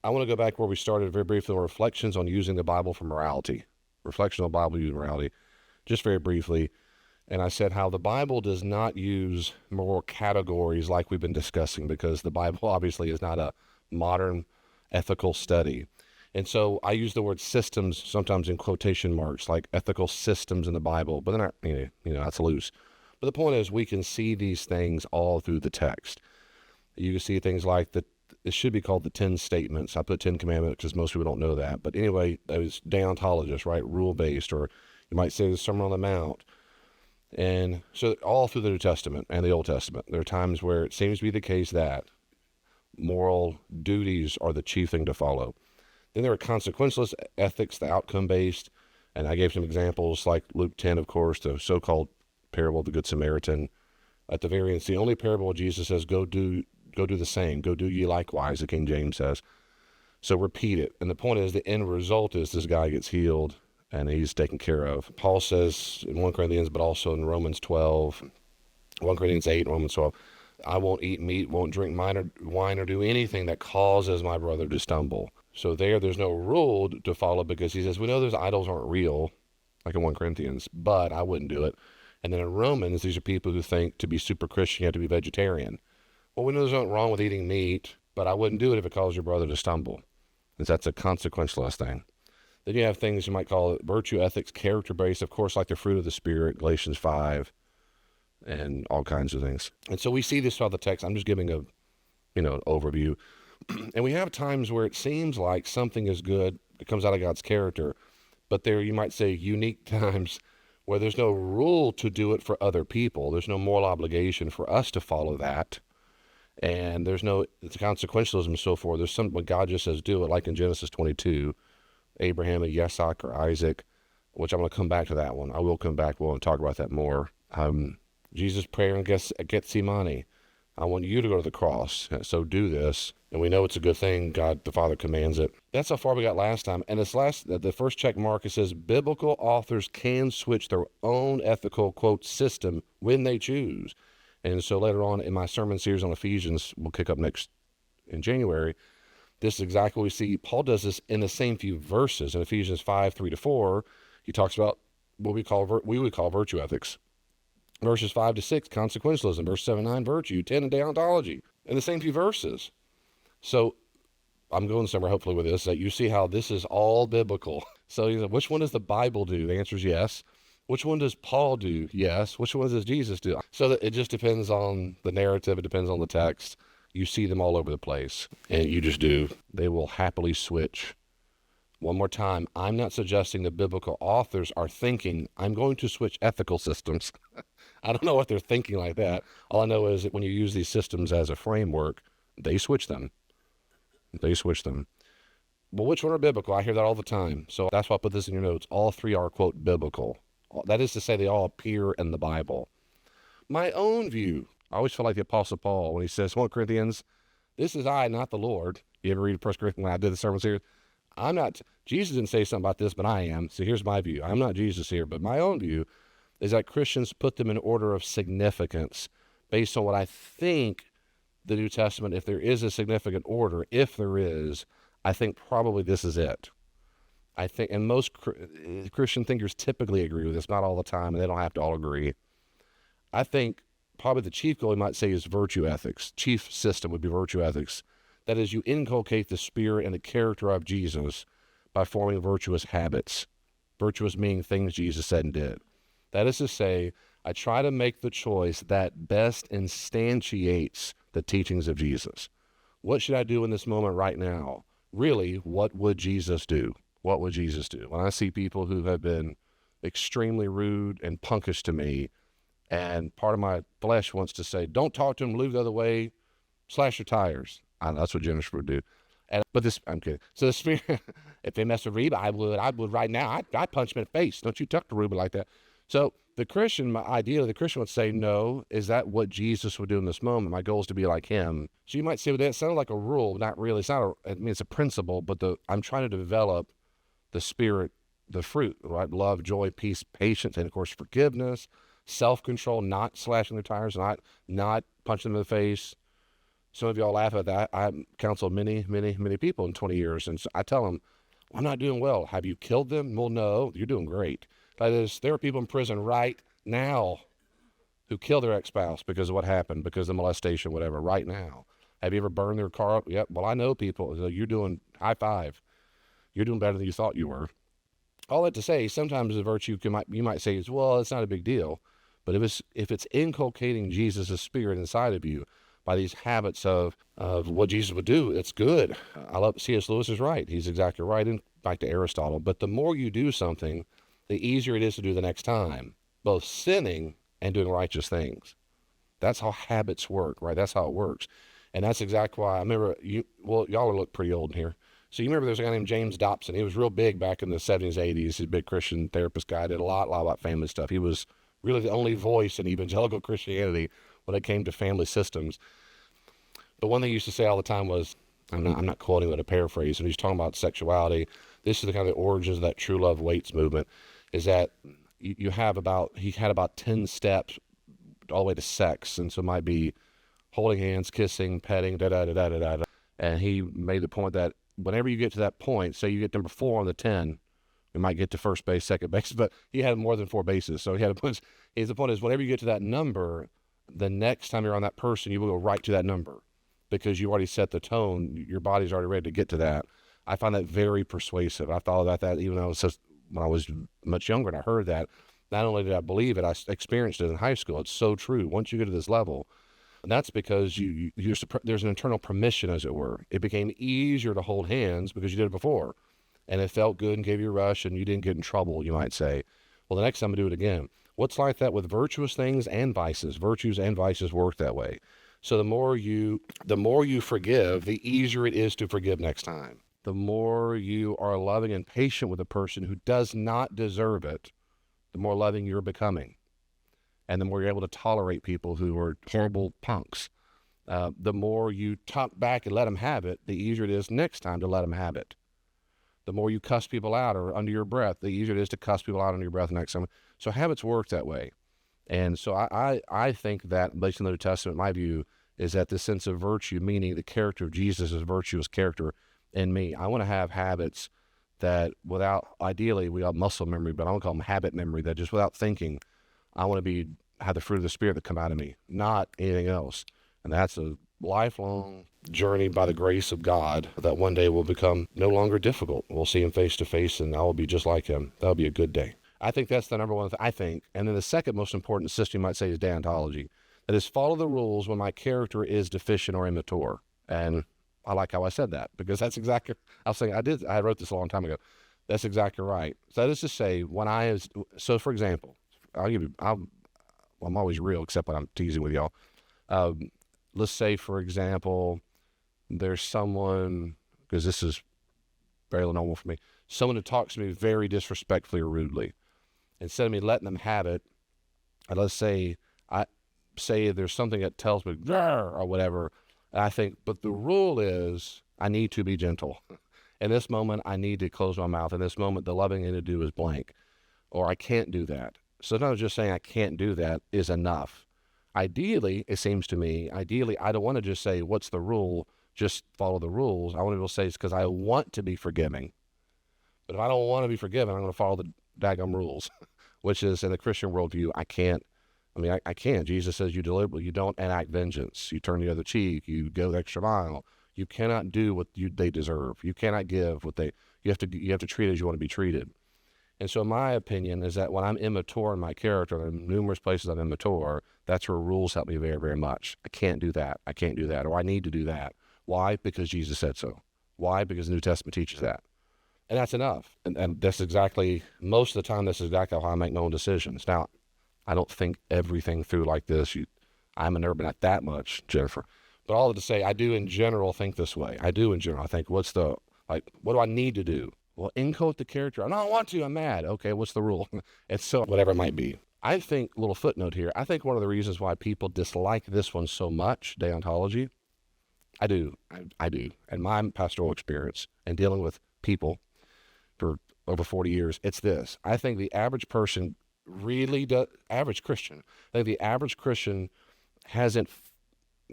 I want to go back where we started very briefly, reflections on using the Bible for morality. Reflection on the Bible using morality, just very briefly. And I said how the Bible does not use moral categories like we've been discussing, because the Bible obviously is not a modern ethical study. And so I use the word systems sometimes in quotation marks, like ethical systems in the Bible, but they're not, that's loose. But the point is, we can see these things all through the text. You can see things like it should be called the 10 statements. I put 10 commandments because most people don't know that. But anyway, those deontologists, right? Rule-based, or you might say the Sermon on the Mount. And so all through the New Testament and the Old Testament, there are times where it seems to be the case that moral duties are the chief thing to follow. Then there are consequentialist ethics, the outcome-based. And I gave some examples like Luke 10, of course, the so-called parable of the Good Samaritan. At the very end, it's the only parable Jesus says, go do the same. Go do ye likewise, the King James says. So repeat it. And the point is, the end result is this guy gets healed and he's taken care of. Paul says in 1 Corinthians, but also in Romans 12, 1 Corinthians 8, Romans 12, I won't eat meat, won't drink wine, or do anything that causes my brother to stumble. So there's no rule to follow, because he says, we know those idols aren't real, like in 1 Corinthians, but I wouldn't do it. And then in Romans, these are people who think to be super Christian, you have to be vegetarian. Well, we know there's nothing wrong with eating meat, but I wouldn't do it if it caused your brother to stumble. Because that's a consequentialist thing. Then you have things you might call virtue ethics, character-based, of course, like the fruit of the Spirit, Galatians 5, and all kinds of things. And so we see this throughout the text. I'm just giving an overview. And we have times where it seems like something is good, it comes out of God's character, but there, you might say, unique times where there's no rule to do it for other people. There's no moral obligation for us to follow that. And there's no consequentialism and so forth. There's some, when God just says do it, like in Genesis 22, Abraham and Isaac or Isaac, which I'm going to come back to that one. I will come back. We'll talk about that more. Jesus' prayer in Gethsemane. I want you to go to the cross, so do this. And we know it's a good thing. God the Father commands it. That's how far we got last time. And the first check mark, it says biblical authors can switch their own ethical, quote, system when they choose. And so later on in my sermon series on Ephesians, we'll kick up next in January, this is exactly what we see. Paul does this in the same few verses. In Ephesians 5, 3-4, he talks about what we would call virtue ethics. Verses 5 to 6, consequentialism. Verse 7, 9, virtue. 10, deontology. In the same few verses. So I'm going somewhere hopefully with this, that you see how this is all biblical. So you know, which one does the Bible do? The answer is yes. Which one does Paul do? Yes. Which one does Jesus do? So that it just depends on the narrative. It depends on the text. You see them all over the place, and you just do. They will happily switch. One more time, I'm not suggesting the biblical authors are thinking, I'm going to switch ethical systems. I don't know what they're thinking like that. All I know is that when you use these systems as a framework, they switch them. They switch them. Well, which one are biblical? I hear that all the time. So that's why I put this in your notes. All three are, quote, biblical. That is to say, they all appear in the Bible. My own view, I always feel like the Apostle Paul when he says, 1 Corinthians, this is I, not the Lord. You ever read 1 Corinthians when I did the sermon series? Jesus didn't say something about this, but I am. So here's my view. I'm not Jesus here, but my own view is that Christians put them in order of significance based on what I think the New Testament, if there is a significant order, if there is, I think probably this is it. I think, and most Christian thinkers typically agree with this, not all the time, and they don't have to all agree. I think probably the chief goal, you might say, is virtue ethics. Chief system would be virtue ethics. That is, you inculcate the spirit and the character of Jesus by forming virtuous habits. Virtuous meaning things Jesus said and did. That is to say, I try to make the choice that best instantiates the teachings of Jesus. What should I do in this moment right now? Really, what would Jesus do? What would Jesus do? When I see people who have been extremely rude and punkish to me, and part of my flesh wants to say, don't talk to them, move the other way, slash your tires. I know that's what Jennifer would do. I'm kidding. So the spirit, if they mess with Reba, I would right now. I'd punch him in the face. Don't you talk to Reba like that. So the Christian, my idea of the Christian would say, no, is that what Jesus would do in this moment? My goal is to be like him. So you might say, well, that sounded like a rule. Not really. It's a principle, but I'm trying to develop the spirit, the fruit, right? Love, joy, peace, patience, and of course, forgiveness, self-control, not slashing their tires, not punching them in the face, Some of y'all laugh at that. I counseled many, many, many people in 20 years, and so I tell them, I'm not doing well. Have you killed them? Well, no, you're doing great. That is, there are people in prison right now who kill their ex-spouse because of what happened, because of molestation, whatever, right now. Have you ever burned their car up? Yep. Well, I know people. So you're doing, high five. You're doing better than you thought you were. All that to say, sometimes the virtue you might say is, well, it's not a big deal. But if it's inculcating Jesus' spirit inside of you by these habits of what Jesus would do, it's good. I love C.S. Lewis is right. He's exactly right. And back to Aristotle. But the more you do something, the easier it is to do the next time, both sinning and doing righteous things. That's how habits work, right? That's how it works. And that's exactly why I remember y'all look pretty old in here. So you remember there's a guy named James Dobson. He was real big back in the 70s, 80s. He's a big Christian therapist guy, did a lot about family stuff. He was really the only voice in evangelical Christianity when it came to family systems. But one thing he used to say all the time was, I'm not quoting, but a paraphrase, and he's talking about sexuality. This is the kind of the origins of that true love waits movement, is that he had about 10 steps all the way to sex. And so it might be holding hands, kissing, petting, da-da-da-da-da-da. And he made the point that whenever you get to that point, say you get number 4 on the 10, we might get to first base, second base, but he had more than 4 bases. So he had a bunch. The point is, whenever you get to that number, the next time you're on that person, you will go right to that number because you already set the tone. Your body's already ready to get to that. I find that very persuasive. I thought about that even when I was much younger and I heard that. Not only did I believe it, I experienced it in high school. It's so true. Once you get to this level, and that's because there's an internal permission, as it were. It became easier to hold hands because you did it before. And it felt good and gave you a rush and you didn't get in trouble, you might say. Well, the next time I do it again. What's like that with virtuous things and vices? Virtues and vices work that way. So the more you forgive, the easier it is to forgive next time. The more you are loving and patient with a person who does not deserve it, the more loving you're becoming. And the more you're able to tolerate people who are horrible punks. The more you talk back and let them have it, the easier it is next time to let them have it. The more you cuss people out or under your breath, the easier it is to cuss people out under your breath next time. So habits work that way. And so I think that, based on the New Testament, my view is that this sense of virtue, meaning the character of Jesus' virtuous character in me, I want to have habits that ideally we have muscle memory, but I want to call them habit memory, that just without thinking, I want to have the fruit of the Spirit that come out of me, not anything else. And that's a lifelong journey by the grace of God that one day will become no longer difficult. We'll see him face to face and I will be just like him. That'll be a good day. I think that's the number one thing, I think. And then the second most important system you might say is deontology. That is, follow the rules when my character is deficient or immature. And I like how I said that because that's exactly, I wrote this a long time ago. That's exactly right. So that is to say, for example, I'm always real except when I'm teasing with y'all. Let's say, for example, there's someone, because this is fairly normal for me, someone who talks to me very disrespectfully or rudely. Instead of me letting them have it, let's say there's something that tells me, or whatever, and I think, but the rule is I need to be gentle. In this moment, I need to close my mouth. In this moment, the loving thing to do is blank, or I can't do that. So not just saying I can't do that is enough. Ideally, it seems to me, I don't want to just say, what's the rule? Just follow the rules. I want to be able to say it's because I want to be forgiving. But if I don't want to be forgiven, I'm going to follow the daggum rules, which is in the Christian worldview, I can't. Jesus says you don't enact vengeance. You turn the other cheek. You go the extra mile. You cannot do what they deserve. You cannot give what you have to treat as you want to be treated. And so my opinion is that when I'm immature in my character, and in numerous places I'm immature, that's where rules help me very, very much. I can't do that. Or I need to do that. Why? Because Jesus said so. Why? Because the New Testament teaches that. And that's enough. And that's exactly, most of the time, that's exactly how I make my own decisions. Now, I don't think everything through like this. I'm a nerd, but not that much, Jennifer. But all to say, I do in general think this way. I think, what do I need to do? Well, encode the character. I don't want to. I'm mad. Okay, what's the rule? It's so whatever it might be. I think, little footnote here, I think one of the reasons why people dislike this one so much, deontology, I do. In my pastoral experience and dealing with people for over 40 years, it's this. I think the average person really does, average Christian, I think the average Christian hasn't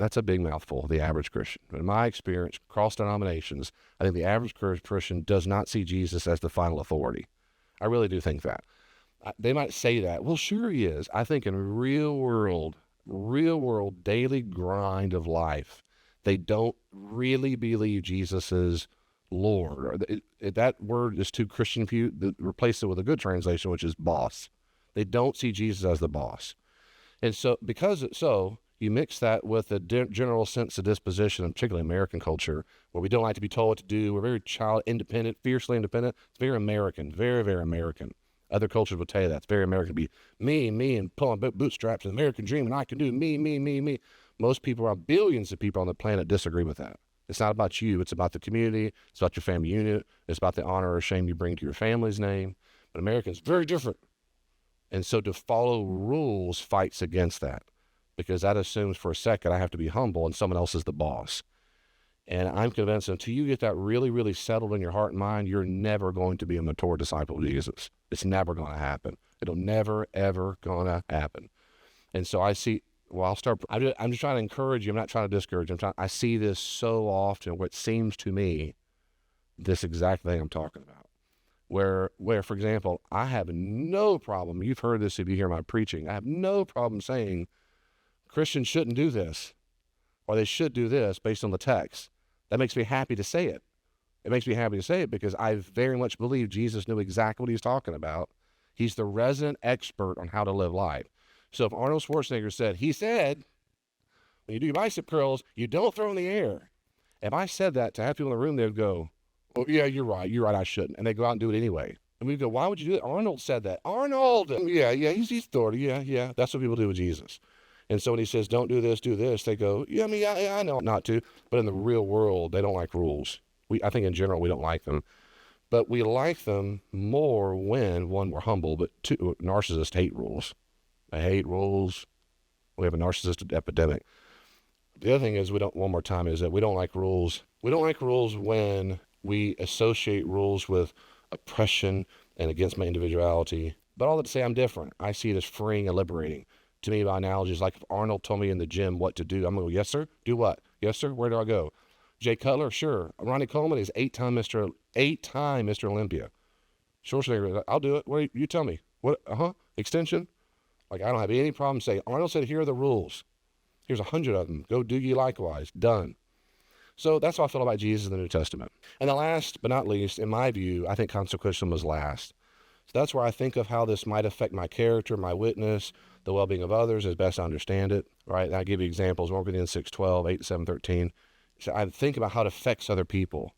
That's a big mouthful, the average Christian. But in my experience, across denominations, I think the average Christian does not see Jesus as the final authority. I really do think that. They might say that. Well, sure he is. I think in real world, daily grind of life, they don't really believe Jesus is Lord. That word is too Christian for you. Replace it with a good translation, which is boss. They don't see Jesus as the boss. And so, you mix that with a general sense of disposition, and particularly American culture, where we don't like to be told what to do. We're very child independent, fiercely independent. It's very American, very, very American. Other cultures would tell you that. It's very American to be me, and pulling bootstraps, an American dream, and I can do me. Most people, billions of people on the planet disagree with that. It's not about you. It's about the community. It's about your family unit. It's about the honor or shame you bring to your family's name. But Americans, very different. And so to follow rules fights against that, because that assumes for a second I have to be humble and someone else is the boss. And I'm convinced until you get that really, really settled in your heart and mind, you're never going to be a mature disciple of Jesus. It's never going to happen. It'll never, ever going to happen. And so I see, I'm just trying to encourage you. I'm not trying to discourage you. I see this so often, what seems to me, this exact thing I'm talking about. Where, for example, I have no problem, you've heard this if you hear my preaching, I have no problem saying Christians shouldn't do this, or they should do this based on the text. That makes me happy to say it. It makes me happy to say it because I very much believe Jesus knew exactly what he's talking about. He's the resident expert on how to live life. So if Arnold Schwarzenegger he said, when you do your bicep curls, you don't throw in the air. If I said that to have people in the room, they would go, oh, yeah, you're right, I shouldn't. And they go out and do it anyway. And we go, why would you do it? Arnold said that. Arnold! Yeah, he's authority, yeah. That's what people do with Jesus. And so when he says, don't do this, they go, yeah, I know not to. But in the real world, they don't like rules. I think in general, we don't like them. But we like them more when, one, we're humble, but two, narcissists hate rules. They hate rules. We have a narcissistic epidemic. The other thing is we don't like rules. We don't like rules when we associate rules with oppression and against my individuality. But all that to say, I'm different. I see it as freeing and liberating. To me, by analogy, is like if Arnold told me in the gym what to do, I'm going to go, yes, sir. Do what? Yes, sir. Where do I go? Jay Cutler? Sure. Ronnie Coleman is eight-time Mr. Olympia. Schwarzenegger, I'll do it. What? You tell me. What? Extension? Like, I don't have any problem saying, Arnold said, here are the rules. Here's 100 of them. Go do ye likewise. Done. So that's how I feel about Jesus in the New Testament. And the last but not least, in my view, I think consequentialism was last. So that's where I think of how this might affect my character, my witness, the well-being of others as best I understand it, right? And I give you examples, 1 Corinthians 6:12, 8, 7, 13. So I think about how it affects other people.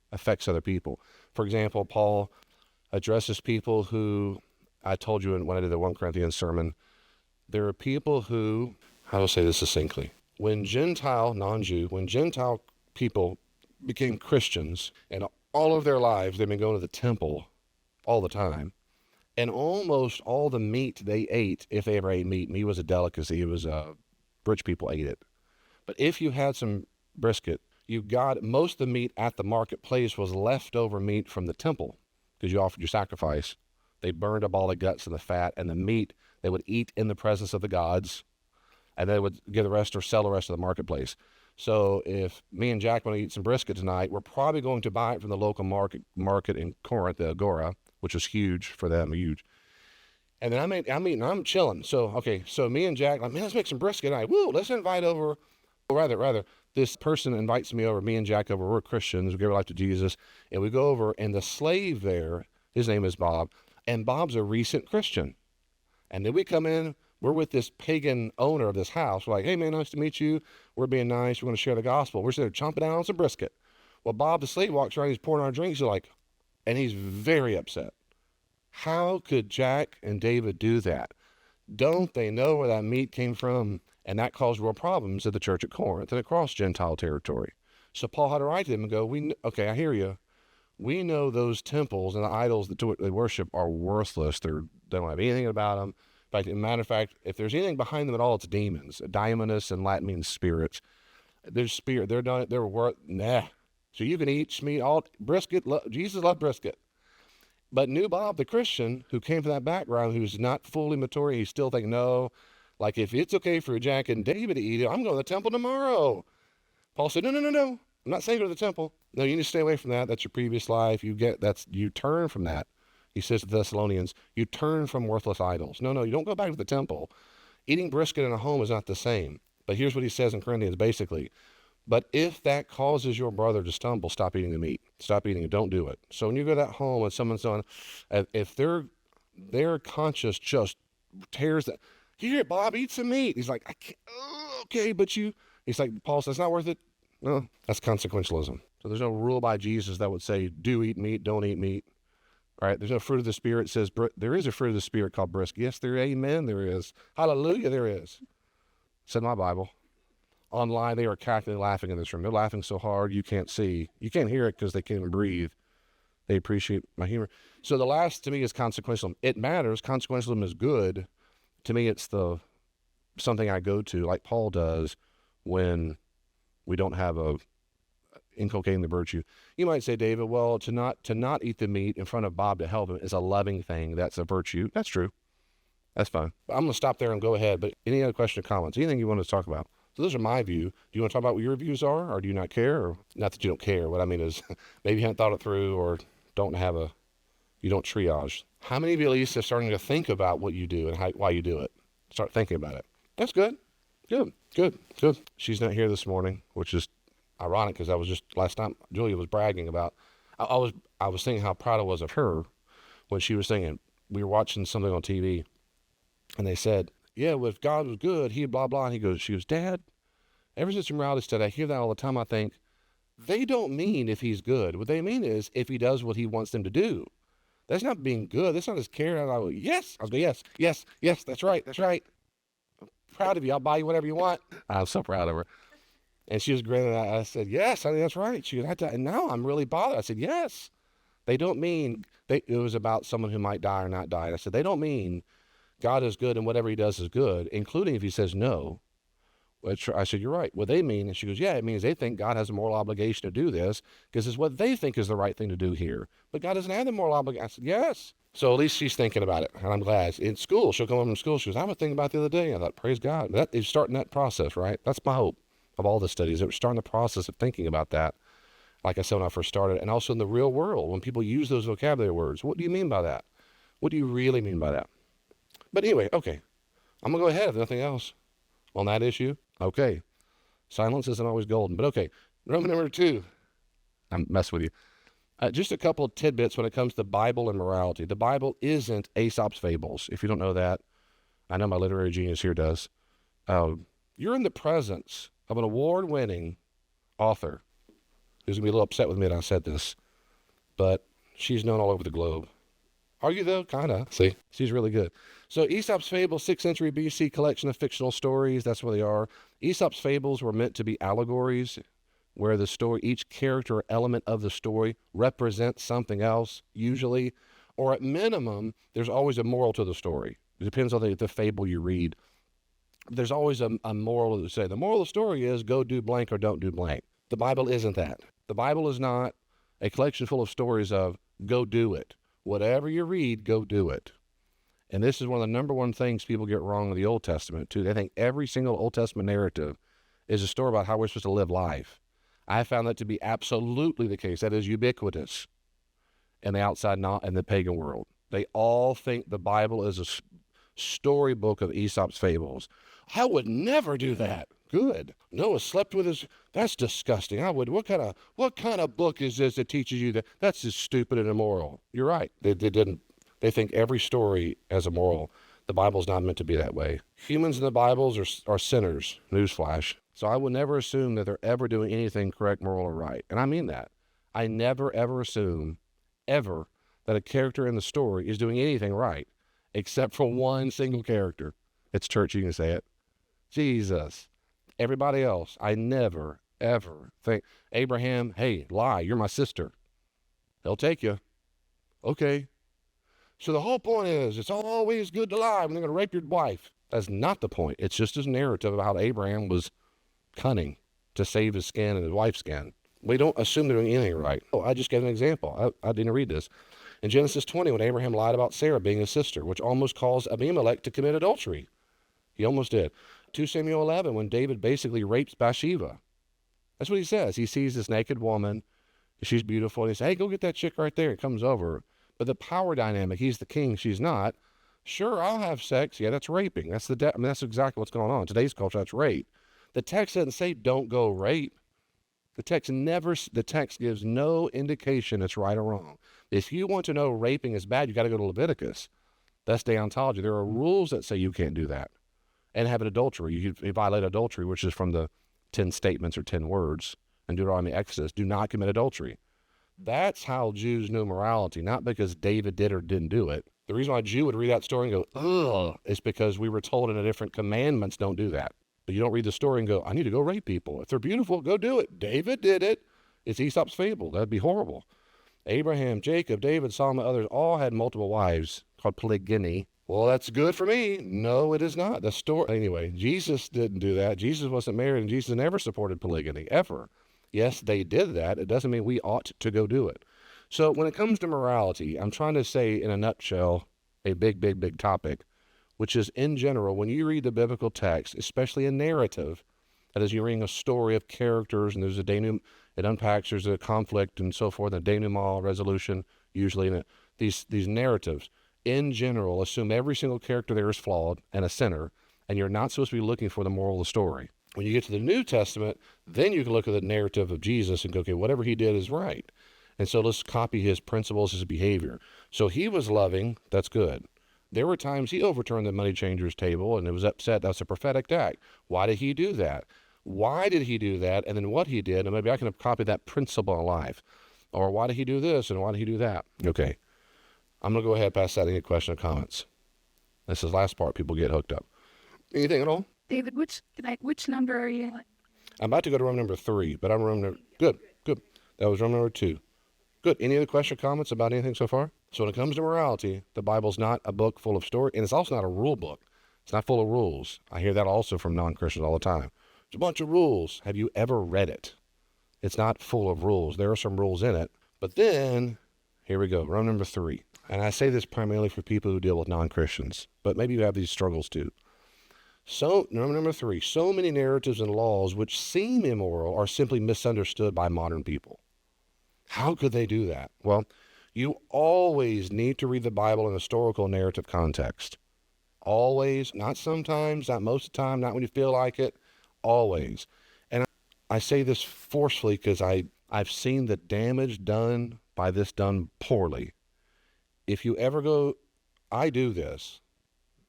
For example, Paul addresses people who, I told you when I did the 1 Corinthians sermon, there are people who, how do I say this succinctly? When Gentile people became Christians, and all of their lives they've been going to the temple all the time, and almost all the meat they ate, if they ever ate meat was a delicacy. It was rich people ate it. But if you had some brisket, most of the meat at the marketplace was leftover meat from the temple because you offered your sacrifice. They burned up all the guts and the fat, and the meat they would eat in the presence of the gods, and they would give the rest or sell the rest of the marketplace. So if me and Jack want to eat some brisket tonight, we're probably going to buy it from the local market in Corinth, the Agora, which was huge for them, huge. And then I'm chilling. So me and Jack, like, man, let's make some brisket tonight. Woo, let's invite over, rather, this person invites me over, me and Jack over, we're Christians, we give our life to Jesus, and we go over, and the slave there, his name is Bob, and Bob's a recent Christian. And then we come in, we're with this pagan owner of this house. We're like, hey, man, nice to meet you. We're being nice. We're going to share the gospel. We're sitting there chomping down on some brisket. Well, Bob, the slave, walks around. He's pouring our drinks. And he's very upset. How could Jack and David do that? Don't they know where that meat came from? And that caused real problems at the church at Corinth and across Gentile territory. So Paul had to write to them and go, okay, I hear you. We know those temples and the idols that they worship are worthless. They don't have anything about them. As a matter of fact, if there's anything behind them at all, it's demons. Daimonos in Latin means spirits. There's spirit. They're worth, nah. So you can eat meat, all brisket. Jesus loved brisket. But new Bob, the Christian, who came from that background, who's not fully mature, he's still thinking, no, like if it's okay for Jack and David to eat it, I'm going to the temple tomorrow. Paul said, no. I'm not saying go to the temple. No, you need to stay away from that. That's your previous life. You turn from that. He says to the Thessalonians, you turn from worthless idols. No, you don't go back to the temple. Eating brisket in a home is not the same. But here's what he says in Corinthians, basically. But if that causes your brother to stumble, stop eating the meat. Stop eating it. Don't do it. So when you go to that home and someone's on, if their conscience just tears that, here, Bob, eat some meat. He's like, I can't, okay, but he's like, Paul says, it's not worth it. No, that's consequentialism. So there's no rule by Jesus that would say, do eat meat, don't eat meat. Right? There's no fruit of the Spirit. Says there is a fruit of the Spirit called brisket. Yes, amen, there is. Hallelujah, there is. It's in my Bible. Online, they are cackling, laughing in this room. They're laughing so hard you can't see. You can't hear it because they can't even breathe. They appreciate my humor. So the last to me is consequentialism. It matters. Consequentialism is good. To me, it's something I go to, like Paul does, when we don't have inculcating the virtue. You might say, David, well, to not eat the meat in front of Bob to help him is a loving thing. That's a virtue. That's true. That's fine. But I'm going to stop there and go ahead. But any other question or comments? Anything you want to talk about? So those are my view. Do you want to talk about what your views are, or do you not care? Or not that you don't care. What I mean is maybe you haven't thought it through, or you don't triage. How many of you at least are starting to think about what you do and why you do it? Start thinking about it. That's good. Good. She's not here this morning, which is ironic because last time Julia was bragging about, I was thinking how proud I was of her when she was thinking, we were watching something on TV and they said, yeah, well, if God was good, he blah, blah. And she goes, Dad, ever since morality study, I hear that all the time. I think they don't mean if he's good. What they mean is if he does what he wants them to do. That's not being good. That's not his care. And I go, yes. I was going, yes, that's right. I'm proud of you. I'll buy you whatever you want. I'm so proud of her. And she was grinning. I said, yes, I think that's right. She goes, and now I'm really bothered. I said, yes. They don't mean, it was about someone who might die or not die. And I said, they don't mean God is good and whatever he does is good, including if he says no. I said, you're right. What they mean, and she goes, yeah, it means they think God has a moral obligation to do this because it's what they think is the right thing to do here. But God doesn't have the moral obligation. I said, yes. So at least she's thinking about it, and I'm glad. In school, she'll come home from school. She goes, I was thinking about it the other day. I thought, praise God. That is starting that process, right? That's my hope of all the studies. That we're starting the process of thinking about that, like I said when I first started, and also in the real world, when people use those vocabulary words. What do you mean by that? What do you really mean by that? But anyway, okay. I'm going to go ahead if nothing else on that issue. Okay. Silence isn't always golden, but okay. Roman number 2. I'm messing with you. Just a couple of tidbits when it comes to Bible and morality. The Bible isn't Aesop's fables. If you don't know that, I know my literary genius here does. You're in the presence of an award-winning author who's going to be a little upset with me that I said this, but she's known all over the globe. Are you, though? Kind of. See? She's really good. So Aesop's Fables, 6th century BC collection of fictional stories. That's what they are. Aesop's Fables were meant to be allegories where each character or element of the story represents something else, usually, or at minimum, there's always a moral to the story. It depends on the fable you read. There's always a moral to say. The moral of the story is go do blank or don't do blank. The Bible isn't that. The Bible is not a collection full of stories of go do it. Whatever you read, go do it. And this is one of the number one things people get wrong in the Old Testament, too. They think every single Old Testament narrative is a story about how we're supposed to live life. I found that to be absolutely the case. That is ubiquitous in the outside, not in the pagan world. They all think the Bible is a storybook of Aesop's fables. I would never do that. Good. Noah slept with his, that's disgusting. What kind of book is this that teaches you that? That's just stupid and immoral. You're right. They think every story has a moral. The Bible's not meant to be that way. Humans in the Bibles are sinners. Newsflash. So I would never assume that they're ever doing anything correct, moral, or right. And I mean that. I never, ever assume, ever, that a character in the story is doing anything right, except for one single character. It's church, you can say it. Jesus. Everybody else, I never, ever think, Abraham, hey, lie, you're my sister. They'll take you. Okay. So the whole point is, it's always good to lie when they're going to rape your wife. That's not the point. It's just his narrative about how Abraham was cunning to save his skin and his wife's skin. We don't assume they're doing anything right. Oh, I just gave an example. I didn't read this. In Genesis 20, when Abraham lied about Sarah being his sister, which almost caused Abimelech to commit adultery. He almost did. 2 Samuel 11, when David basically rapes Bathsheba. That's what he says. He sees this naked woman. She's beautiful. And he says, hey, go get that chick right there. It comes over. But the power dynamic, he's the king, she's not. Sure, I'll have sex. Yeah, that's raping. That's that's exactly what's going on. In today's culture, that's rape. The text doesn't say don't go rape. The text gives no indication it's right or wrong. If you want to know raping is bad, you got to go to Leviticus. That's deontology. There are rules that say you can't do that. And have an adultery. You violate adultery, which is from the 10 statements or 10 words in Deuteronomy, Exodus. Do not commit adultery. That's how Jews knew morality, not because David did or didn't do it. The reason why a Jew would read that story and go, ugh, is because we were told in a different commandments, don't do that. But you don't read the story and go, I need to go rape people. If they're beautiful, go do it. David did it. It's Aesop's fable. That'd be horrible. Abraham, Jacob, David, Solomon, others all had multiple wives, called polygyny. Well, that's good for me. No, it is not. The story. Anyway, Jesus didn't do that. Jesus wasn't married, and Jesus never supported polygyny, ever. Yes, they did that. It doesn't mean we ought to go do it. So when it comes to morality, I'm trying to say in a nutshell, a big, big, big topic, which is in general, when you read the biblical text, especially a narrative, that is, you're reading a story of characters, and there's a denouement, it unpacks, there's a conflict and so forth, a denouement, resolution, usually in these narratives, in general, assume every single character there is flawed and a sinner, and you're not supposed to be looking for the moral of the story. When you get to the New Testament, then you can look at the narrative of Jesus and go, okay, whatever he did is right. And so let's copy his principles, his behavior. So he was loving, that's good. There were times he overturned the money changer's table and it was upset. That's a prophetic act. Why did he do that? Why did he do that? And then what he did, and maybe I can copy that principle in life. Or why did he do this and why did he do that? Okay, I'm going to go ahead and pass that. Any question or comments? This is the last part. People get hooked up. Anything at all? David, which number are you on? I'm about to go to room number 3, but I'm room number, good. That was room number 2. Good. Any other question or comments about anything so far? So when it comes to morality, the Bible's not a book full of story, and it's also not a rule book. It's not full of rules. I hear that also from non-Christians all the time. It's a bunch of rules. Have you ever read it? It's not full of rules. There are some rules in it. But then, here we go, room number 3. And I say this primarily for people who deal with non-Christians, but maybe you have these struggles too. So, number 3, so many narratives and laws which seem immoral are simply misunderstood by modern people. How could they do that? Well, you always need to read the Bible in historical narrative context. Always, not sometimes, not most of the time, not when you feel like it, always. And I say this forcefully because I've seen the damage done by this done poorly. If you ever go, I do this,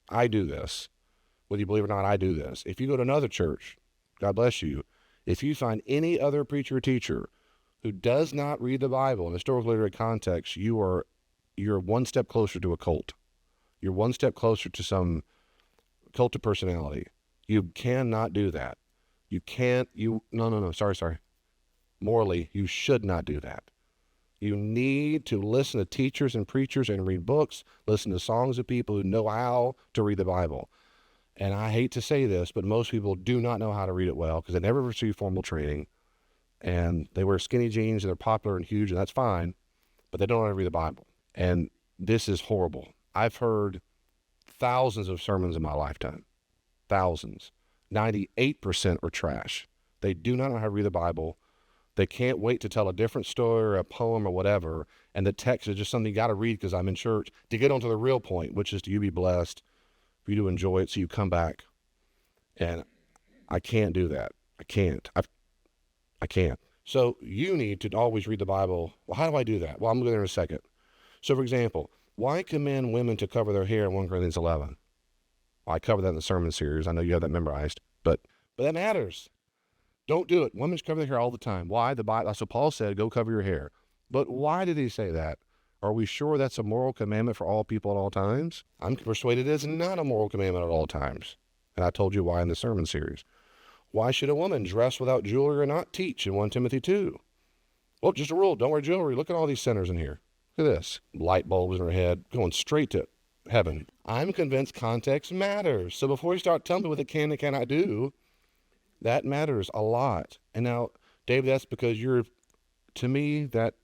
whether you believe it or not, I do this. If you go to another church, God bless you, if you find any other preacher or teacher who does not read the Bible in historical literary context, you're one step closer to a cult. You're one step closer to some cult of personality. You cannot do that. Sorry. Morally, you should not do that. You need to listen to teachers and preachers and read books, listen to songs of people who know how to read the Bible. And I hate to say this, but most people do not know how to read it well because they never received formal training. And they wear skinny jeans and they're popular and huge, and that's fine, but they don't know how to read the Bible. And this is horrible. I've heard thousands of sermons in my lifetime. Thousands. 98% are trash. They do not know how to read the Bible. They can't wait to tell a different story or a poem or whatever, and the text is just something you got to read because I'm in church, to get onto the real point, which is do you be blessed, for you to enjoy it so you come back. And I can't do that. I can't. So you need to always read the Bible. Well, how do I do that? Well, I'm going to go there in a second. So, for example, why command women to cover their hair in 1 Corinthians 11? Well, I covered that in the sermon series. I know you have that memorized, but that matters. Don't do it. Women should cover their hair all the time. Why? That's what Paul said, go cover your hair. But why did he say that? Are we sure that's a moral commandment for all people at all times? I'm persuaded it is not a moral commandment at all times. And I told you why in the sermon series. Why should a woman dress without jewelry or not teach in 1 Timothy 2? Well, just a rule, don't wear jewelry. Look at all these sinners in here. Look at this. Light bulbs in her head, going straight to heaven. I'm convinced context matters. So before you start telling me what it can and cannot do, that matters a lot. And now, Dave, that's because to me, that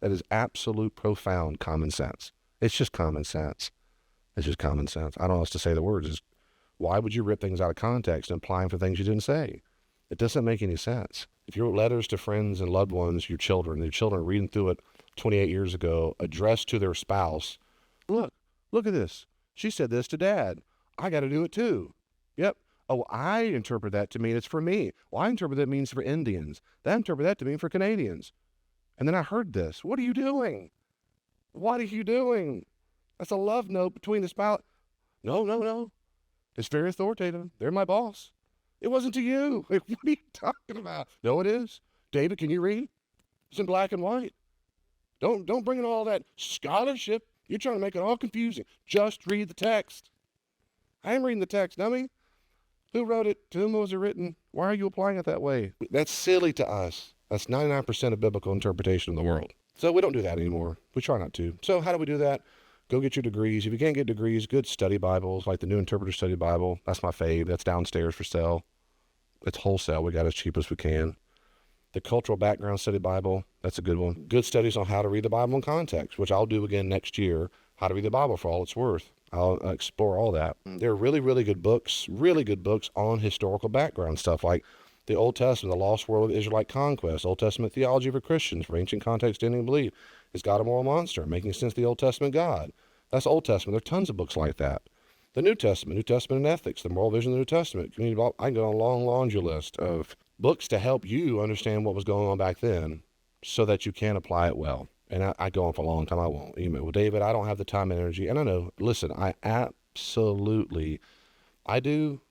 is absolute profound common sense. It's just common sense. I don't know how else to say the words. Why would you rip things out of context and apply them for things you didn't say? It doesn't make any sense. If you wrote letters to friends and loved ones, your children are reading through it 28 years ago, addressed to their spouse. Look at this. She said this to Dad. I got to do it too. Yep. Oh, I interpret that to mean it's for me. Well, I interpret that means for Indians. That interpret that to mean for Canadians. And then I heard this. What are you doing? What are you doing? That's a love note between the spouse. No. It's very authoritative. They're my boss. It wasn't to you. What are you talking about? No, it is. David, can you read? It's in black and white. Don't bring in all that scholarship. You're trying to make it all confusing. Just read the text. I am reading the text, dummy. Who wrote it? To whom was it written? Why are you applying it that way? That's silly to us. That's 99% of biblical interpretation in the world. So we don't do that anymore. We try not to. So how do we do that? Go get your degrees. If you can't get degrees, good study Bibles, like the New Interpreter Study Bible. That's my fave. That's downstairs for sale. It's wholesale. We got it as cheap as we can. The Cultural Background Study Bible, that's a good one. Good studies on how to read the Bible in context, which I'll do again next year. How to read the Bible for all it's worth. I'll explore all that. There are really good books on historical background stuff like the Old Testament, The Lost World of Israelite Conquest, Old Testament Theology for Christians, for Ancient Context, Ending Belief. Is God a Moral Monster? Making Sense of the Old Testament God. That's Old Testament. There are tons of books like that. The New Testament and Ethics, The Moral Vision of the New Testament. I can go on a long laundry list of books to help you understand what was going on back then so that you can apply it well. And I go on for a long time. I won't. Well, David, I don't have the time and energy. And I know, listen, I do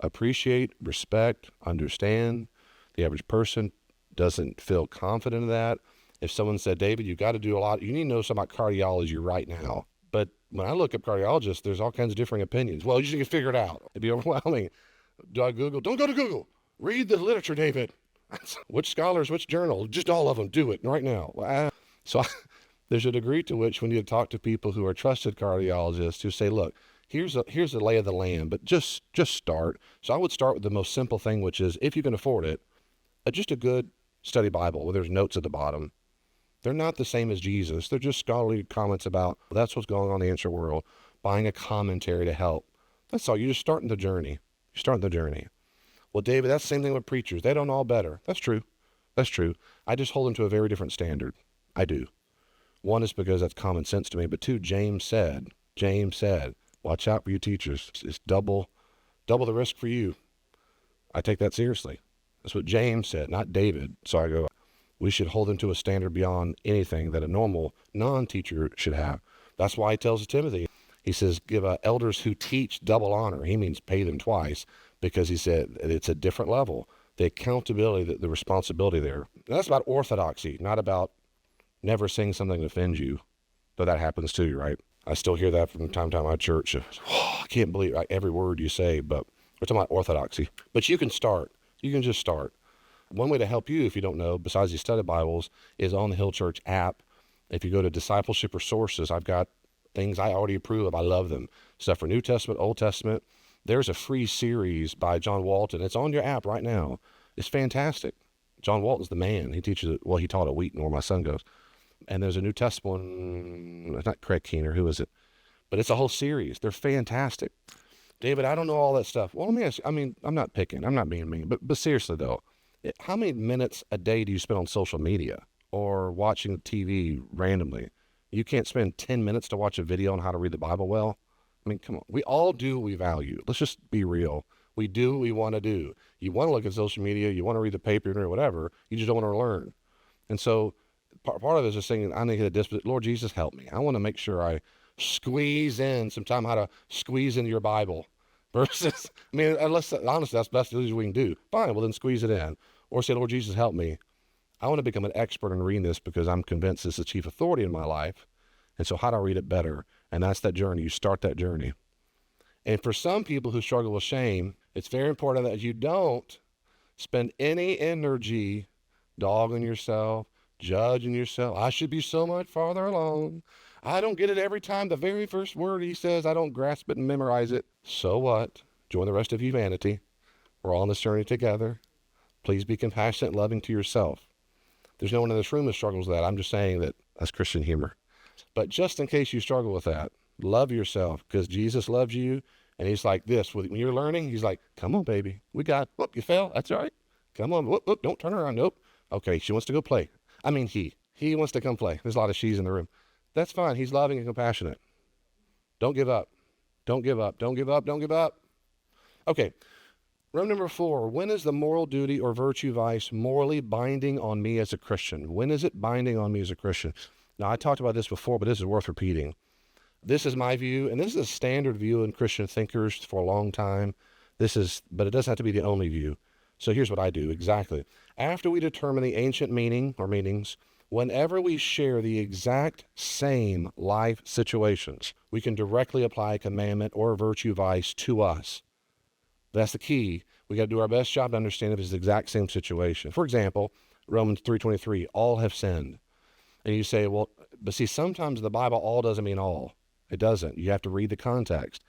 appreciate, respect, understand. The average person doesn't feel confident in that. If someone said, David, you've got to do a lot, you need to know something about cardiology right now. But when I look up cardiologists, there's all kinds of differing opinions. Well, you just need to figure it out. It'd be overwhelming. Do I Google? Don't go to Google. Read the literature, David. Which scholars, which journal? Just all of them. Do it right now. There's a degree to which we need to talk to people who are trusted cardiologists who say, look, here's the lay of the land, but just start. So I would start with the most simple thing, which is, if you can afford it, just a good study Bible where there's notes at the bottom. They're not the same as Jesus. They're just scholarly comments about, that's what's going on in the ancient world, buying a commentary to help. That's all. You're just starting the journey. Well, David, that's the same thing with preachers. They don't know all better. That's true. I just hold them to a very different standard. I do. One is because that's common sense to me, but two, James said, watch out for you teachers. It's double the risk for you. I take that seriously. That's what James said, not David. So I go, we should hold them to a standard beyond anything that a normal non-teacher should have. That's why he tells Timothy, he says, give elders who teach double honor. He means pay them twice, because he said it's a different level. The accountability, the responsibility there. And that's about orthodoxy, not about never saying something that offends you. Though that happens too, right? I still hear that from time to time at my church. I can't believe every word you say, but we're talking about orthodoxy. But you can start. You can just start. One way to help you, if you don't know, besides these study Bibles, is on the Hill Church app. If you go to discipleship resources, I've got things I already approve of. I love them. Stuff for New Testament, Old Testament. There's a free series by John Walton. It's on your app right now. It's fantastic. John Walton's the man. He teaches it. Well, he taught at Wheaton, where my son goes. And there's a New Testament one. It's not Craig Keener. Who is it? But it's a whole series. They're fantastic. David, I don't know all that stuff. Well, let me ask you. I'm not picking. I'm not being mean. But seriously, though, how many minutes a day do you spend on social media or watching TV randomly? You can't spend 10 minutes to watch a video on how to read the Bible well? Come on. We all do what we value. Let's just be real. We do what we want to do. You want to look at social media. You want to read the paper or whatever. You just don't want to learn. And so part of it is just saying, I need to hit a discipline. Lord Jesus, help me. I want to make sure I squeeze in some time how to squeeze into your Bible. Versus, unless, honestly, that's the best we can do. Fine, well then squeeze it in. Or say, Lord Jesus, help me. I want to become an expert in reading this because I'm convinced it's the chief authority in my life. And so how do I read it better? And that's that journey. You start that journey. And for some people who struggle with shame, it's very important that you don't spend any energy dogging yourself, judging yourself. I should be so much farther along. I don't get it every time. The very first word he says, I don't grasp it and memorize it. So what? Join the rest of humanity. We're all on this journey together. Please be compassionate and loving to yourself. There's no one in this room that struggles with that. I'm just saying that that's Christian humor. But just in case you struggle with that, love yourself because Jesus loves you. And he's like this. When you're learning, he's like, come on, baby. We got, whoop, you fell. That's all right. Come on, whoop, whoop, don't turn around. Nope. Okay, she wants to go play. I mean, he wants to come play. There's a lot of she's in the room. That's fine. He's loving and compassionate. Don't give up. Don't give up. Don't give up. Don't give up. Okay. Rule number 4, when is the moral duty or virtue vice morally binding on me as a Christian? When is it binding on me as a Christian? Now, I talked about this before, but this is worth repeating. This is my view, and this is a standard view in Christian thinkers for a long time. But it doesn't have to be the only view. So here's what I do exactly. After we determine the ancient meaning or meanings, whenever we share the exact same life situations, we can directly apply a commandment or a virtue vice to us. That's the key. We got to do our best job to understand if it's the exact same situation. For example, Romans 3:23, all have sinned. And you say, well, but see, sometimes in the Bible, all doesn't mean all. It doesn't. You have to read the context.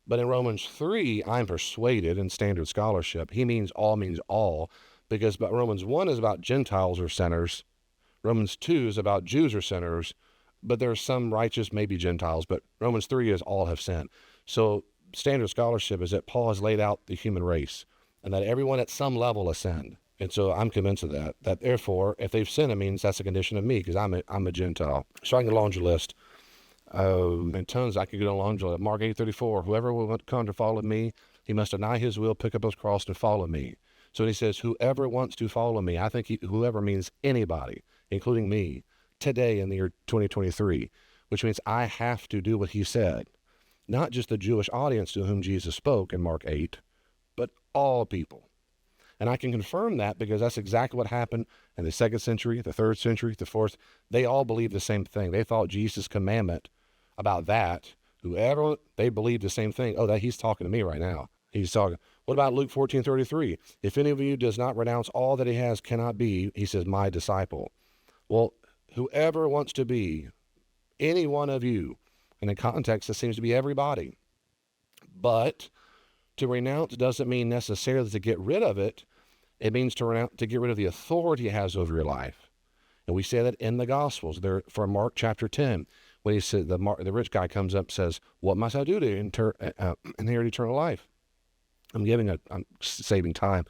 But in Romans 3, I'm persuaded in standard scholarship, he means all, because Romans 1 is about Gentiles or sinners. Romans 2 is about Jews or sinners, but there are some righteous, maybe Gentiles, but Romans 3 is all have sinned. So standard scholarship is that Paul has laid out the human race and that everyone at some level has sinned. And so I'm convinced of that therefore, if they've sinned, it means that's a condition of me because I'm a Gentile. So I can go along your list. And tons I could go along your list. Mark 8:34, whoever will come to follow me, he must deny his will, pick up his cross and follow me. So he says, whoever wants to follow me, I think whoever means anybody, including me, today in the year 2023, which means I have to do what he said. Not just the Jewish audience to whom Jesus spoke in Mark 8, but all people. And I can confirm that because that's exactly what happened in the 2nd century, the 3rd century, the 4th. They all believed the same thing. They thought Jesus' commandment about that, they believed the same thing. Oh, that he's talking to me right now. He's talking. What about Luke 14:33? If any of you does not renounce all that he has cannot be, he says, my disciple. Well, whoever wants to be any one of you, and in context, it seems to be everybody. But to renounce doesn't mean necessarily to get rid of it. It means to get rid of the authority it has over your life. And we say that in the Gospels. There, from Mark chapter 10, when he said the rich guy comes up and says, what must I do to inherit eternal life? I'm saving time.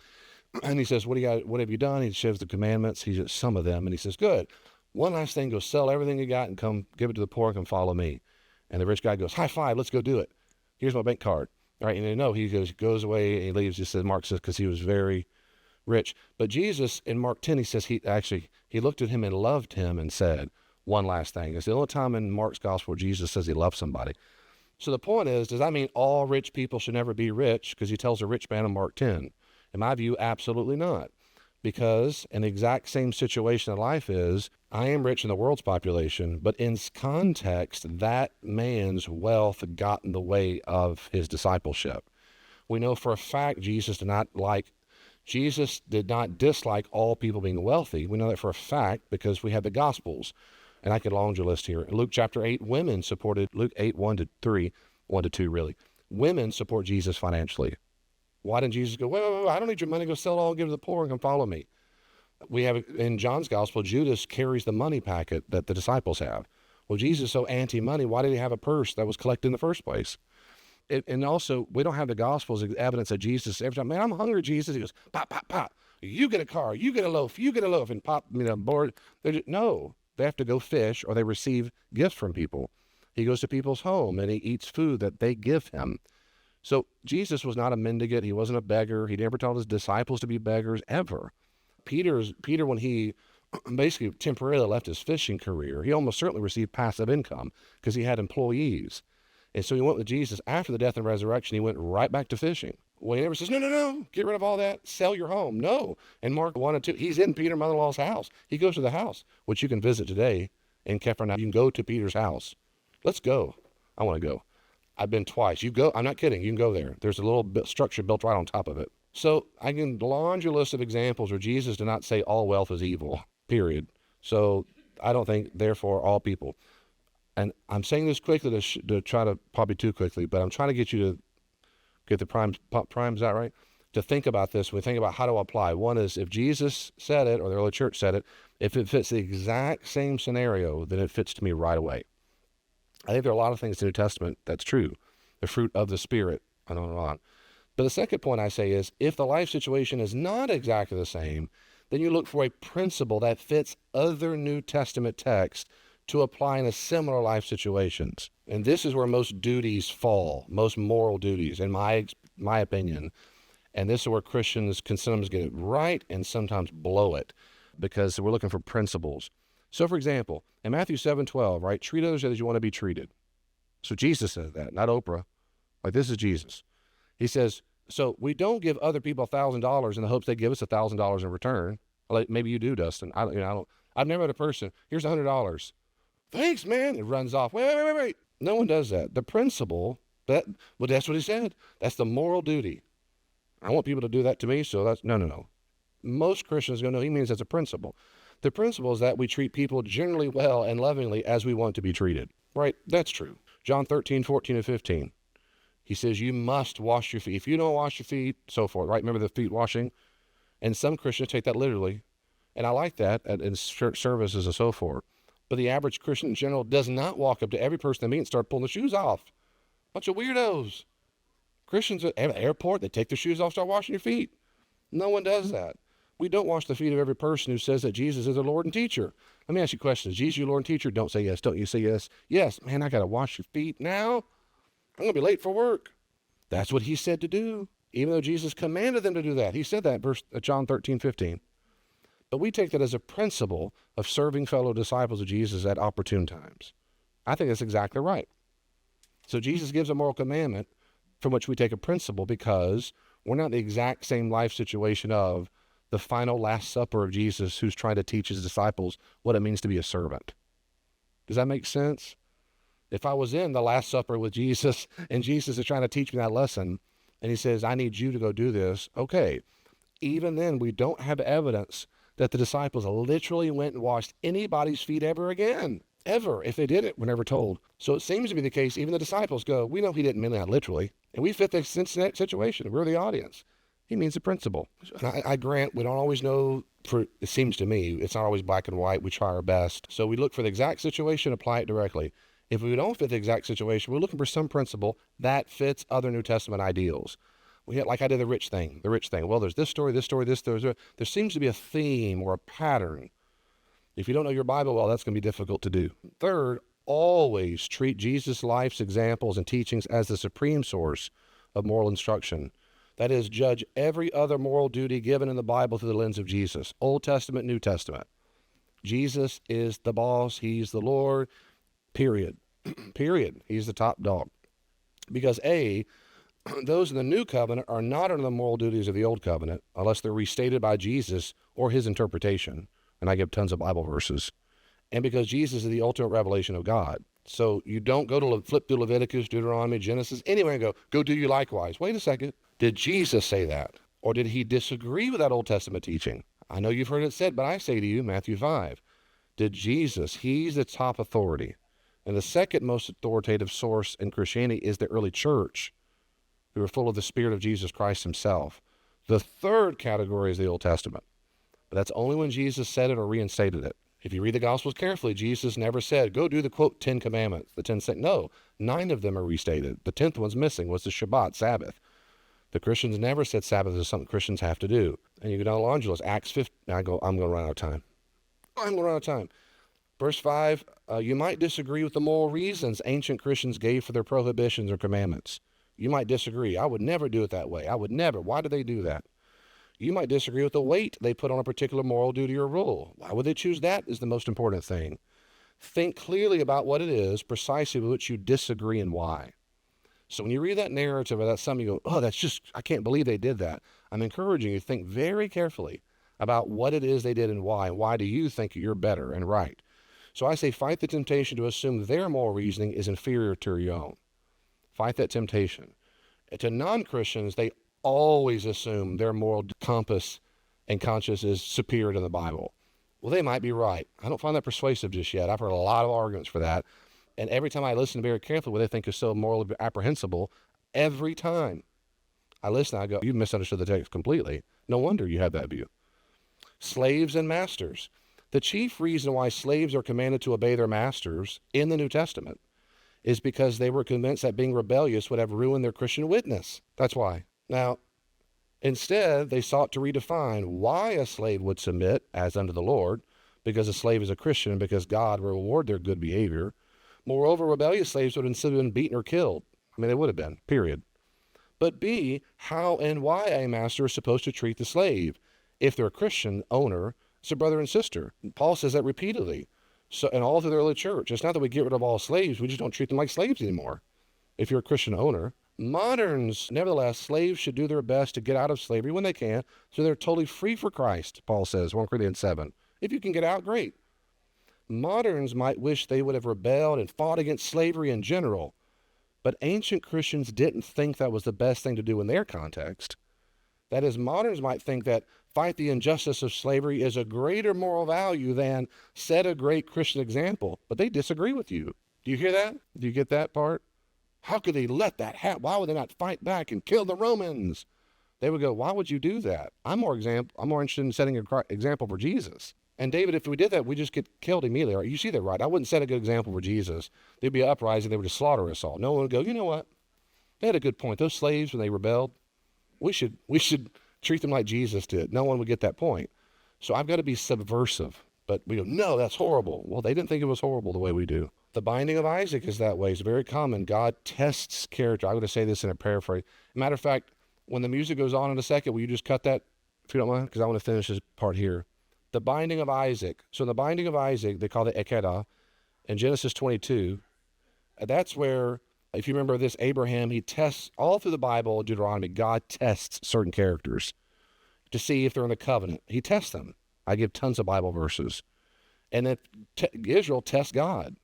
And he says, what have you done? He shows the commandments. He says, some of them. And he says, good. One last thing, go sell everything you got and come give it to the poor and come follow me. And the rich guy goes, high five, let's go do it. Here's my bank card. All right, and you know, he goes away and he leaves. He says, Mark says, because he was very rich. But Jesus, in Mark 10, he says he looked at him and loved him and said, one last thing. It's the only time in Mark's gospel where Jesus says he loves somebody. So the point is, does that mean all rich people should never be rich? Because he tells a rich man in Mark 10. In my view, absolutely not. Because in the exact same situation in life is, I am rich in the world's population, but in context, that man's wealth got in the way of his discipleship. We know for a fact Jesus did not dislike all people being wealthy. We know that for a fact because we have the Gospels. And I could long your list here. In Luke chapter 8, women supported, Luke 8, 1-3, 1-2 really. Women support Jesus financially. Why didn't Jesus go, wait, I don't need your money, go sell it all, give it to the poor, and come follow me? We have, in John's gospel, Judas carries the money packet that the disciples have. Well, Jesus is so anti-money, why did he have a purse that was collected in the first place? And also, we don't have the gospels as evidence that Jesus, every time, man, I'm hungry, Jesus. He goes, pop, pop, pop. You get a car, you get a loaf, and pop, board. No, they have to go fish or they receive gifts from people. He goes to people's home and he eats food that they give him. So Jesus was not a mendicant. He wasn't a beggar. He never told his disciples to be beggars, ever. Peter, when he basically temporarily left his fishing career, he almost certainly received passive income because he had employees. And so he went with Jesus. After the death and resurrection, he went right back to fishing. Well, he never says, no, get rid of all that, sell your home. No. And Mark 1-2, he's in Peter's mother-in-law's house. He goes to the house, which you can visit today in Capernaum. You can go to Peter's house. Let's go. I want to go. I've been twice. You go. I'm not kidding. You can go there. There's a little structure built right on top of it. So I can launch a list of examples where Jesus did not say all wealth is evil, period. So I don't think, therefore, all people. And I'm saying this quickly to try to, probably too quickly, but I'm trying to get you to get the primes out right, to think about this. We think about how to apply. One is if Jesus said it or the early church said it, if it fits the exact same scenario, then it fits to me right away. I think there are a lot of things in the New Testament that's true. The fruit of the Spirit, I don't know. But the second point I say is, if the life situation is not exactly the same, then you look for a principle that fits other New Testament texts to apply in a similar life situations. And this is where most duties fall, most moral duties, in my opinion. And this is where Christians can sometimes get it right and sometimes blow it, because we're looking for principles. So, for example, in Matthew 7:12, right, treat others as you want to be treated. So Jesus says that, not Oprah. Like, this is Jesus. He says, so we don't give other people $1,000 in the hopes they give us $1,000 in return. Like, maybe you do, Dustin. I've never met a person. Here's $100. Thanks, man. It runs off. Wait. No one does that. The principle that's what he said. That's the moral duty. I want people to do that to me. So that's no. Most Christians go, no, he means that's a principle. The principle is that we treat people generally well and lovingly as we want to be treated. Right? That's true. John 13:14 and 15. He says, you must wash your feet. If you don't wash your feet, so forth, right? Remember the feet washing? And some Christians take that literally. And I like that in church services and so forth. But the average Christian in general does not walk up to every person they meet and start pulling the shoes off. Bunch of weirdos. Christians at the airport, they take their shoes off, start washing your feet. No one does that. We don't wash the feet of every person who says that Jesus is their Lord and teacher. Let me ask you a question. Is Jesus your Lord and teacher? Don't say yes. Don't you say yes? Yes. Man, I got to wash your feet now. I'm going to be late for work. That's what he said to do, even though Jesus commanded them to do that. He said that in John 13:15. But we take that as a principle of serving fellow disciples of Jesus at opportune times. I think that's exactly right. So Jesus gives a moral commandment from which we take a principle, because we're not in the exact same life situation of the final Last Supper of Jesus, who's trying to teach his disciples what it means to be a servant. Does that make sense? If I was in the Last Supper with Jesus and Jesus is trying to teach me that lesson and he says, I need you to go do this. Okay. Even then, we don't have evidence that the disciples literally went and washed anybody's feet ever again. Ever. If they did it, we're never told. So it seems to be the case, even the disciples go, we know he didn't mean that literally. And we fit the situation. We're the audience. He means the principle. And I grant we don't always know, it seems to me, it's not always black and white. We try our best. So we look for the exact situation, apply it directly. If we don't fit the exact situation, we're looking for some principle that fits other New Testament ideals. Like I did the rich thing. Well, there's this story. There seems to be a theme or a pattern. If you don't know your Bible well, that's going to be difficult to do. Third, always treat Jesus' life's examples and teachings as the supreme source of moral instruction. That is, judge every other moral duty given in the Bible through the lens of Jesus. Old Testament, New Testament. Jesus is the boss. He's the Lord. Period. Period. He's the top dog. Because those in the new covenant are not under the moral duties of the old covenant unless they're restated by Jesus or his interpretation. And I give tons of Bible verses. And because Jesus is the ultimate revelation of God. So you don't go to flip through Leviticus, Deuteronomy, Genesis, anywhere and go do you likewise. Wait a second. Did Jesus say that? Or did he disagree with that Old Testament teaching? I know you've heard it said, but I say to you, Matthew 5. Did Jesus, he's the top authority. And the second most authoritative source in Christianity is the early church, who were full of the Spirit of Jesus Christ himself. The third category is the Old Testament. But that's only when Jesus said it or reinstated it. If you read the Gospels carefully, Jesus never said, go do the, quote, 10 commandments. The 10 no, 9 of them are restated. The 10th one's missing, was the Shabbat, Sabbath. The Christians never said Sabbath is something Christians have to do. And you go down to Los Angeles, Acts 15. I'm going to run out of time. Verse 5, you might disagree with the moral reasons ancient Christians gave for their prohibitions or commandments. You might disagree. I would never do it that way. I would never. Why do they do that? You might disagree with the weight they put on a particular moral duty or rule. Why would they choose that is the most important thing. Think clearly about what it is precisely with which you disagree and why. So when you read that narrative or that something, you go, I can't believe they did that. I'm encouraging you to think very carefully about what it is they did and why. Why do you think you're better and right? So I say fight the temptation to assume their moral reasoning is inferior to your own. Fight that temptation. To non-Christians, they always assume their moral compass and conscience is superior to the Bible. Well, they might be right. I don't find that persuasive just yet. I've heard a lot of arguments for that. And every time I listen very carefully what they think is so morally apprehensible, every time I listen, I go, you misunderstood the text completely. No wonder you have that view. Slaves and masters. The chief reason why slaves are commanded to obey their masters in the New Testament is because they were convinced that being rebellious would have ruined their Christian witness. That's why. Now, instead, they sought to redefine why a slave would submit as unto the Lord, because a slave is a Christian and because God will reward their good behavior. Moreover, rebellious slaves would instead have been beaten or killed. I mean, they would have been, period. But B, how and why a master is supposed to treat the slave. If they're a Christian owner, it's a brother and sister. Paul says that repeatedly. So, and all through the early church. It's not that we get rid of all slaves, we just don't treat them like slaves anymore. If you're a Christian owner. Moderns, nevertheless, slaves should do their best to get out of slavery when they can, so they're totally free for Christ, Paul says, 1 Corinthians 7. If you can get out, great. Moderns might wish they would have rebelled and fought against slavery in general, but ancient Christians didn't think that was the best thing to do in their context. That is, moderns might think that fight the injustice of slavery is a greater moral value than set a great Christian example, but they disagree with you. Do you hear that? Do you get that part? How could they let that happen? Why would they not fight back and kill the Romans? They would go, why would you do that? I'm more interested in setting an example for Jesus. And David, if we did that, we just get killed immediately. Right? You see that, right? I wouldn't set a good example for Jesus. There'd be an uprising. They would just slaughter us all. No one would go, you know what? They had a good point. Those slaves, when they rebelled, we should treat them like Jesus did. No one would get that point. So I've got to be subversive. But we go, no, that's horrible. Well, they didn't think it was horrible the way we do. The binding of Isaac is that way. It's very common. God tests character. I'm going to say this in a paraphrase. Matter of fact, when the music goes on in a second, will you just cut that, if you don't mind? Because I want to finish this part here. The binding of Isaac. So the binding of Isaac, they call it Ekeda, in Genesis 22. That's where, if you remember this, Abraham, he tests, all through the Bible, Deuteronomy, God tests certain characters to see if they're in the covenant. He tests them. I give tons of Bible verses. And then Israel tests God.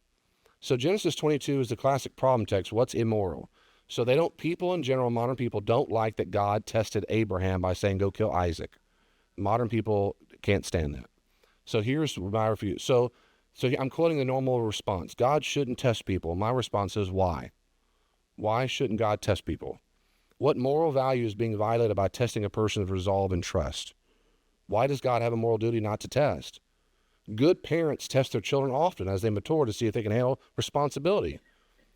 So Genesis 22 is the classic problem text. What's immoral? So people in general, modern people don't like that God tested Abraham by saying, go kill Isaac. Modern people can't stand that. So here's my review. So I'm quoting the normal response. God shouldn't test people. My response is why? Why shouldn't God test people? What moral value is being violated by testing a person's resolve and trust? Why does God have a moral duty not to test? Good parents test their children often as they mature to see if they can handle responsibility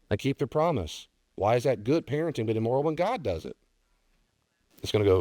and keep their promise. Why is that good parenting but immoral when God does it? It's going to go